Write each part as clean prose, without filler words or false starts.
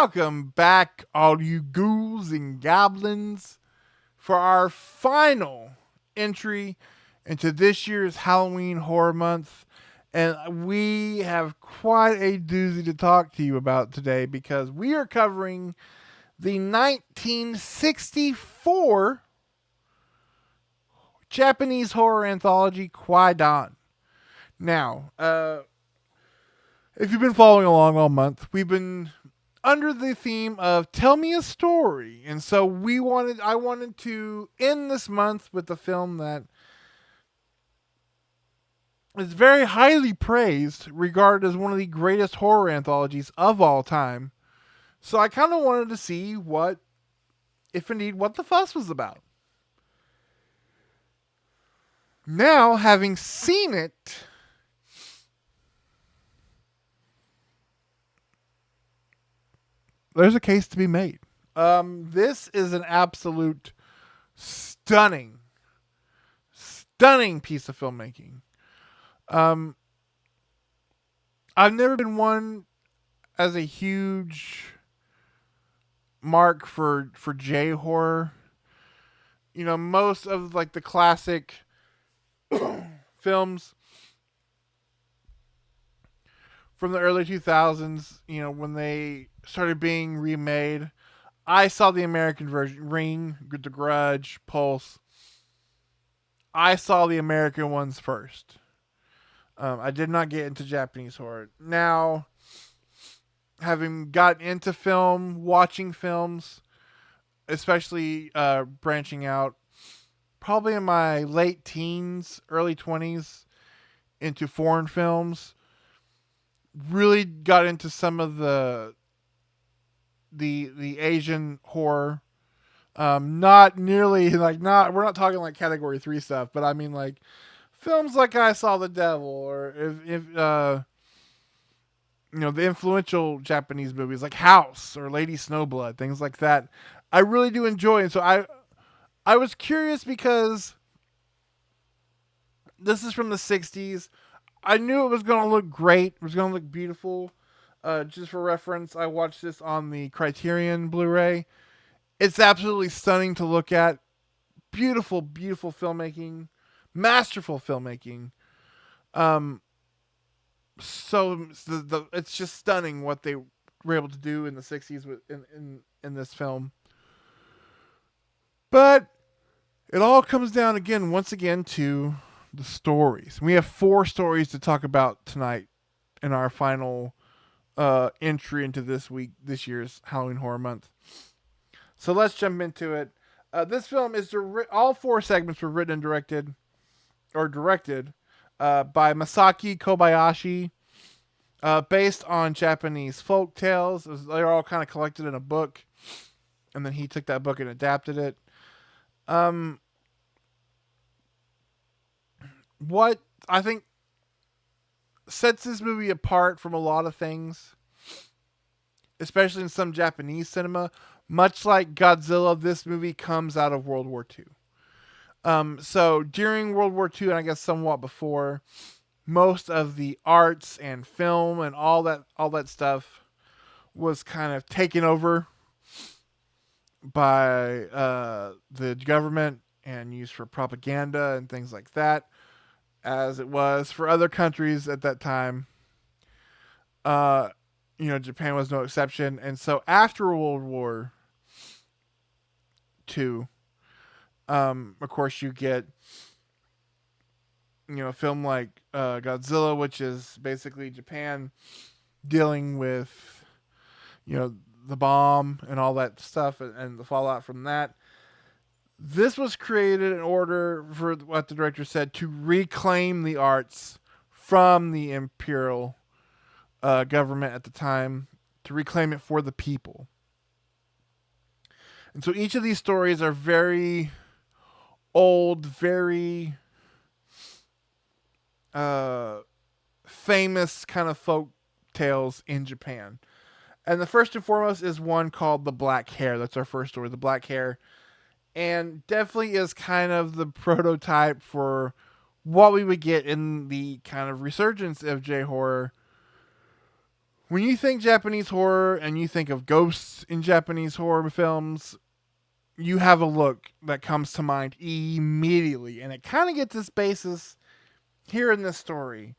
Welcome back, all you ghouls and goblins, for our final entry into this year's Halloween Horror Month. And we have quite a doozy to talk to you about today because we are covering the 1964 Japanese horror anthology Kwaidan. Now, if you've been following along all month, we've been under the theme of tell me a story. And so I wanted to end this month with a film that is very highly praised, regarded as one of the greatest horror anthologies of all time. So I kind of wanted to see what, if indeed, what the fuss was about. Now, having seen it, there's a case to be made. This is an absolute stunning, stunning piece of filmmaking. Um, I've never been one as a huge mark for J horror. You know, most of like the classic films from the early 2000s, you know, when they started being remade, I saw the American version, Ring, The Grudge, Pulse. I saw the American ones first. I did not get into Japanese horror. Now, having gotten into film, watching films, especially branching out, probably in my late teens, early 20s, into foreign films, really got into some of the Asian horror. Not nearly like not we're not talking like category 3 stuff, but I mean like films like I Saw the Devil, or if you know, the influential Japanese movies like House or Lady Snowblood, things like that. I really do enjoy, and so I was curious because this is from the 60s. I knew it was going to look great. It was going to look beautiful. Just for reference, I watched this on the Criterion Blu-ray. It's absolutely stunning to look at. Beautiful, beautiful filmmaking. Masterful filmmaking. Um, it's just stunning what they were able to do in the 60s in this film. But it all comes down again, once again, to the stories. We have 4 stories to talk about tonight in our final entry into this year's Halloween Horror Month. So let's jump into it. This film is all 4 segments were written and directed by Masaki Kobayashi, based on Japanese folk tales. They're all kind of collected in a book, and then he took that book and adapted it. What I think sets this movie apart from a lot of things, especially in some Japanese cinema, much like Godzilla, this movie comes out of World War II. So during World War II, and I guess somewhat before, most of the arts and film and all that stuff was kind of taken over by the government and used for propaganda and things like that, as it was for other countries at that time. Uh, you know, Japan was no exception. And so after World War II, of course, you get, you know, a film like Godzilla, which is basically Japan dealing with, you know, the bomb and all that stuff and the fallout from that. This was created in order, for what the director said, to reclaim the arts from the imperial government at the time, to reclaim it for the people. And so each of these stories are very old, very famous kind of folk tales in Japan. And the first and foremost is one called The Black Hair. That's our first story, The Black Hair. And definitely is kind of the prototype for what we would get in the kind of resurgence of J horror When you think Japanese horror and you think of ghosts in Japanese horror films, you have a look that comes to mind immediately, and it kind of gets its basis here in this story.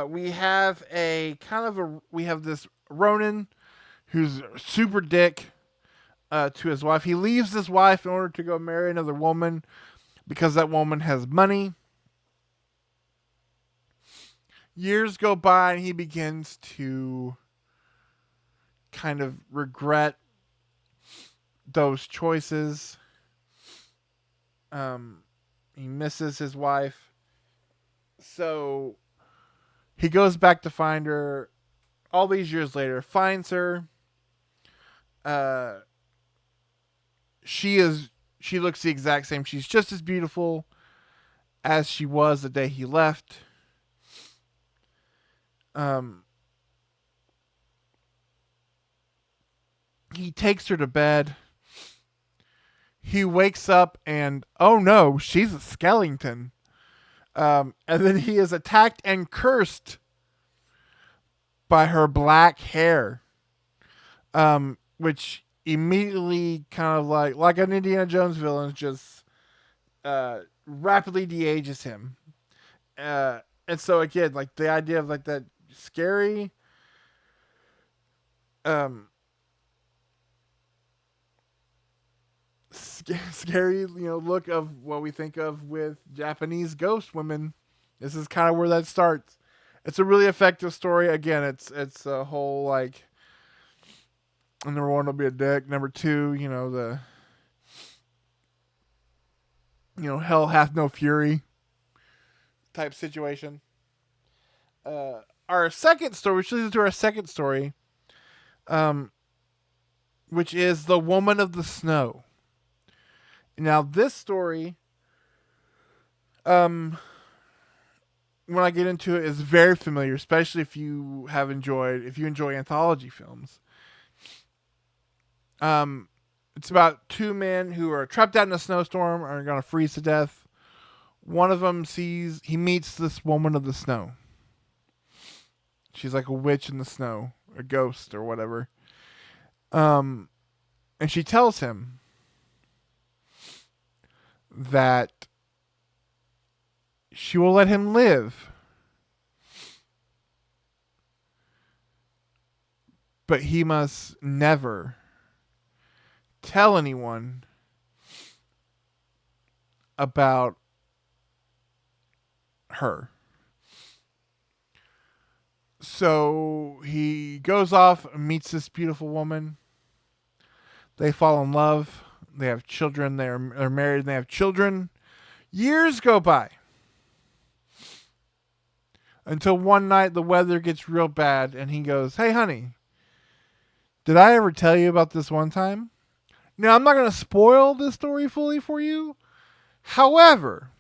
We have we have this Ronin who's super dick to his wife. He leaves his wife in order to go marry another woman because that woman has money. Years go by and he begins to kind of regret those choices. Um, he misses his wife. So he goes back to find her all these years later, finds her. Uh, she is she looks the exact same. She's just as beautiful as she was the day he left. Um, he takes her to bed. He wakes up and oh no, she's a skeleton. And then he is attacked and cursed by her black hair, which immediately kind of like an Indiana Jones villain, just rapidly de-ages him. Uh, and so again, like the idea of like that scary, um, scary, look of what we think of with Japanese ghost women. This is kind of where that starts. It's a really effective story. Again, it's a whole like number one will be a dick. Number two, the hell hath no fury type situation. Our second story, which leads to our second story, um, which is the Woman of the Snow. Now, this story, um, when I get into it, is very familiar, especially if you enjoy anthology films. Um, it's about two men who are trapped out in a snowstorm and are gonna freeze to death. One of them he meets this woman of the snow. She's like a witch in the snow, a ghost or whatever. Um, and she tells him that she will let him live, but he must never tell anyone about her. So he goes off and meets this beautiful woman. They fall in love. They have children. They're married and they have children. Years go by until one night the weather gets real bad and he goes, "Hey, honey, did I ever tell you about this one time?" Now, I'm not going to spoil this story fully for you. However,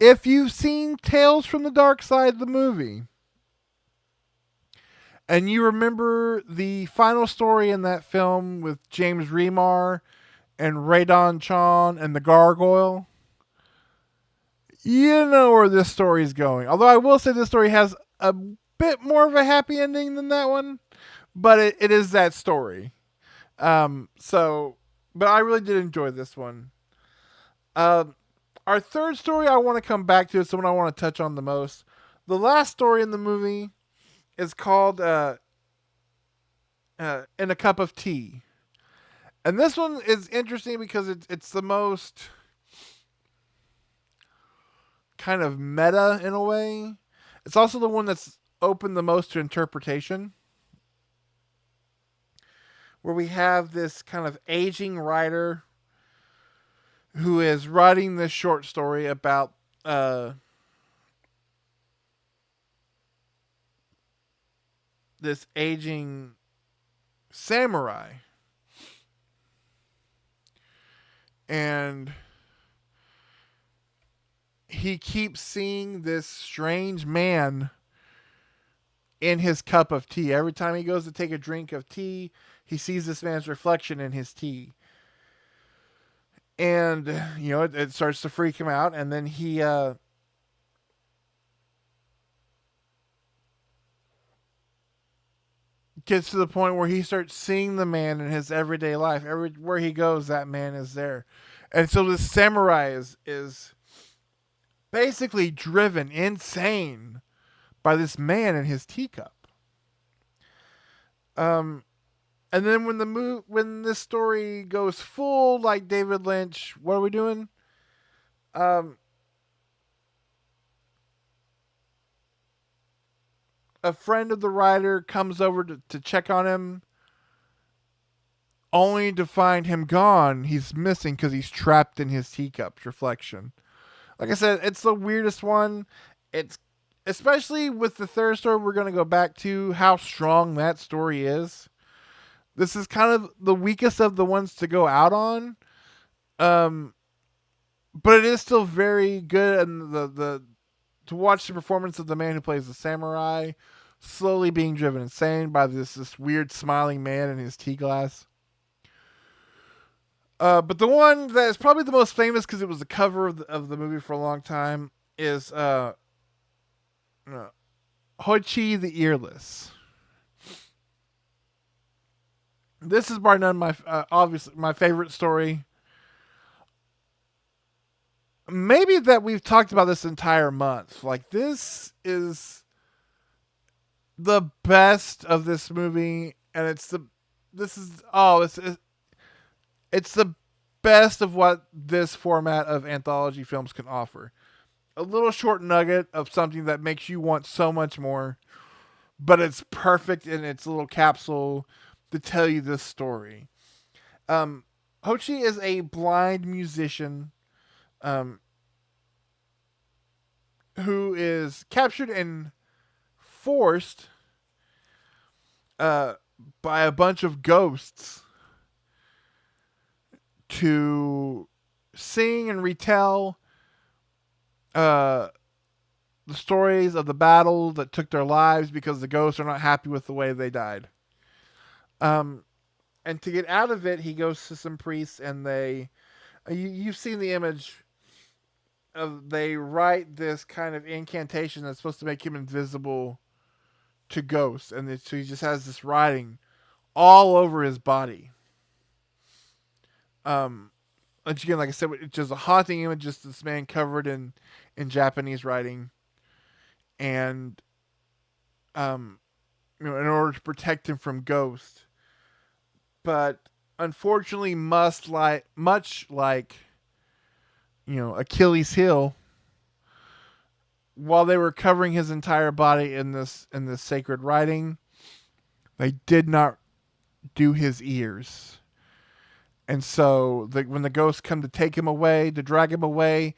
if you've seen Tales from the Dark Side, the movie, and you remember the final story in that film with James Remar and Radon Chon and the Gargoyle, you know where this story is going. Although I will say this story has a bit more of a happy ending than that one, but it is that story. But I really did enjoy this one. Um, our third story I want to come back to is the one I want to touch on the most. The last story in the movie is called In a Cup of Tea. And this one is interesting because it's the most kind of meta in a way. It's also the one that's open the most to interpretation. Where we have this kind of aging writer who is writing this short story about this aging samurai. And he keeps seeing this strange man in his cup of tea. Every time he goes to take a drink of tea, he sees this man's reflection in his tea. And, it starts to freak him out. And then gets to the point where he starts seeing the man in his everyday life. Everywhere he goes, that man is there. And so this samurai is basically driven insane by this man in his teacup. Um, and then when this story goes full like David Lynch, what are we doing? Um, a friend of the writer comes over to check on him, only to find him gone. He's missing because he's trapped in his teacup's reflection. Like I said, it's the weirdest one. It's especially with the third story we're going to go back to how strong that story is. This is kind of the weakest of the ones to go out on. Um, but it is still very good, and the to watch the performance of the man who plays the samurai slowly being driven insane by this weird smiling man in his tea glass. But the one that is probably the most famous because it was the cover of the movie for a long time is uh, Hoichi the Earless. This is bar none my obviously my favorite story. Maybe that we've talked about this entire month. Like this is the best of this movie, and it's the best of what this format of anthology films can offer. A little short nugget of something that makes you want so much more, but it's perfect in its little capsule to tell you this story. Um, Hochi is a blind musician um, who is captured and forced uh, by a bunch of ghosts to sing and retell uh, the stories of the battle that took their lives because the ghosts are not happy with the way they died. Um, and to get out of it, he goes to some priests, and you've seen the image of they write this kind of incantation that's supposed to make him invisible to ghosts, and so he just has this writing all over his body. Um, which again, like I said, it's just a haunting image, just this man covered in Japanese writing, and in order to protect him from ghosts. But unfortunately, much like Achilles' heel, while they were covering his entire body in this sacred writing, they did not do his ears. And so when the ghosts come to take him away, to drag him away,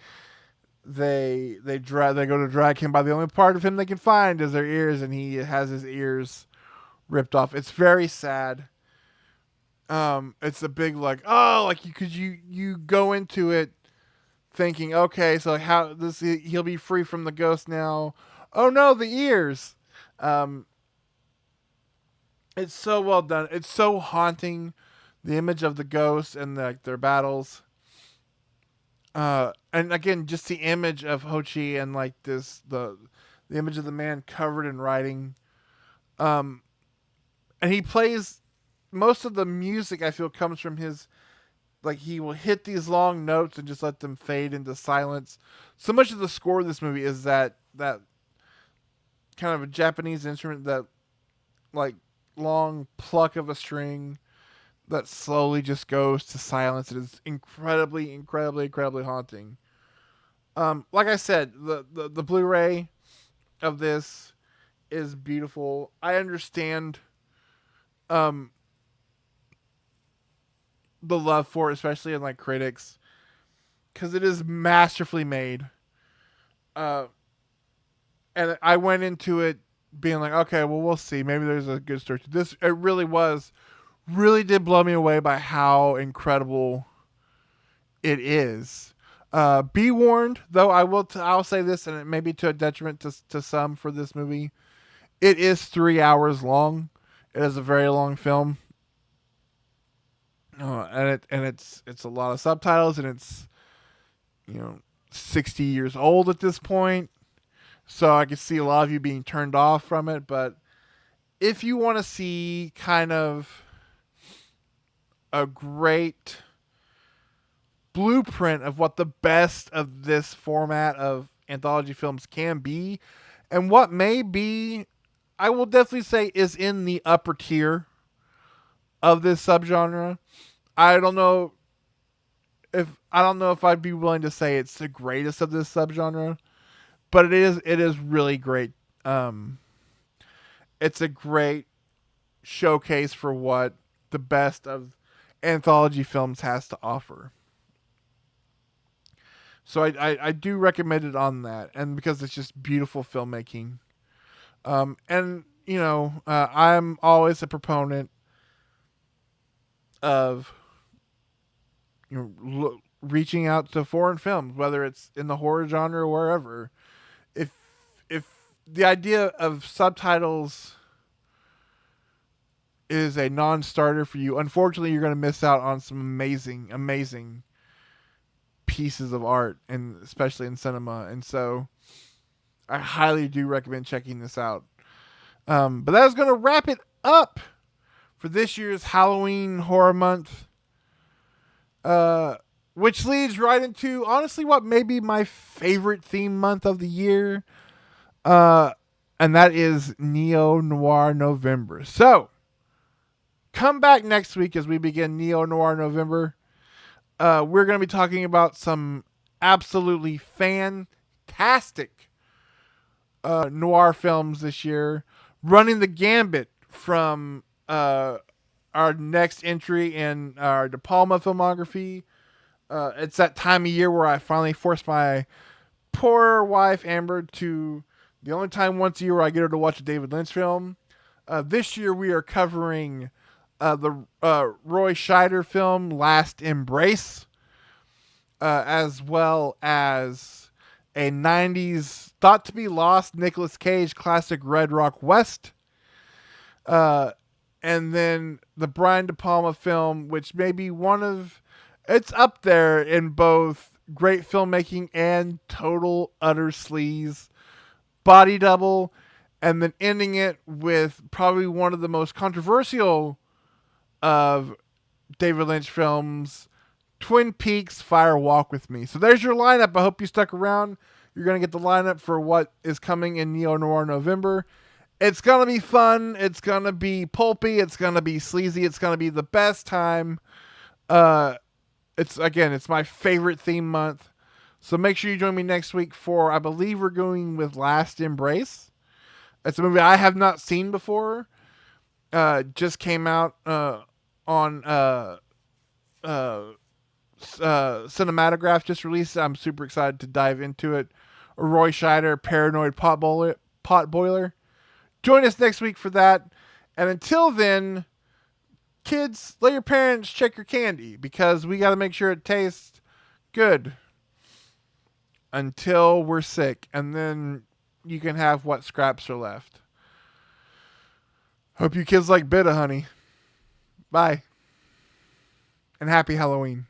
they go to drag him by the only part of him they can find is their ears, and he has his ears ripped off. It's very sad. It's a big like like because you go into it thinking, okay, so how this he'll be free from the ghost now. Oh no, the ears. Um, it's so well done. It's so haunting. The image of the ghosts and their battles. And again, just the image of Hochi and like the image of the man covered in writing. Um, and he plays most of the music. I feel comes from his like he will hit these long notes and just let them fade into silence. So much of the score of this movie is that kind of a Japanese instrument, that like long pluck of a string that slowly just goes to silence. It is incredibly, incredibly, incredibly haunting. Like I said, the Blu-ray of this is beautiful. I understand um the love for it, especially in like critics, because it is masterfully made. Uh, and I went into it being like, okay, well, we'll see. Maybe there's a good story to this. It really did blow me away by how incredible it is. Be warned, though. I'll say this, and it may be to a detriment to some for this movie. It is 3 hours long. It is a very long film, and it's a lot of subtitles, and it's 60 years old at this point. So I could see a lot of you being turned off from it, but if you want to see kind of a great blueprint of what the best of this format of anthology films can be, and what may be, I will definitely say, is in the upper tier of this subgenre. I don't know I don't know if I'd be willing to say it's the greatest of this subgenre, but it is really great. Um, it's a great showcase for what the best of anthology films has to offer. So I do recommend it on that, and because it's just beautiful filmmaking. And I'm always a proponent of reaching out to foreign films, whether it's in the horror genre or wherever. If if the idea of subtitles is a non-starter for you, unfortunately, you're going to miss out on some amazing, amazing pieces of art, and especially in cinema. And so, I highly do recommend checking this out. But that is going to wrap it up for this year's Halloween Horror Month. Which leads right into honestly what may be my favorite theme month of the year. Uh, and that is Neo Noir November. So come back next week as we begin Neo Noir November. We're going to be talking about some absolutely fantastic noir films this year, running the gambit from our next entry in our De Palma filmography. It's that time of year where I finally forced my poor wife Amber to the only time once a year where I get her to watch a David Lynch film. This year we are covering the Roy Scheider film Last Embrace, as well as a 90s thought to be lost Nicolas Cage classic Red Rock West. Uh, and then the Brian De Palma film, which may be it's up there in both great filmmaking and total utter sleaze, Body Double, and then ending it with probably one of the most controversial of David Lynch films, Twin Peaks Fire Walk with Me. So there's your lineup. I hope you stuck around. You're going to get the lineup for what is coming in Neo Noir November. It's going to be fun. It's going to be pulpy. It's going to be sleazy. It's going to be the best time. Uh, it's my favorite theme month. So make sure you join me next week for, I believe we're going with Last Embrace. It's a movie I have not seen before. Just came out on Cinematograph, just released it. I'm super excited to dive into it. Roy Scheider, Paranoid Pot Boiler. Join us next week for that. And until then, kids, let your parents check your candy because we got to make sure it tastes good until we're sick. And then you can have what scraps are left. Hope you kids like Bita Honey. Bye. And happy Halloween.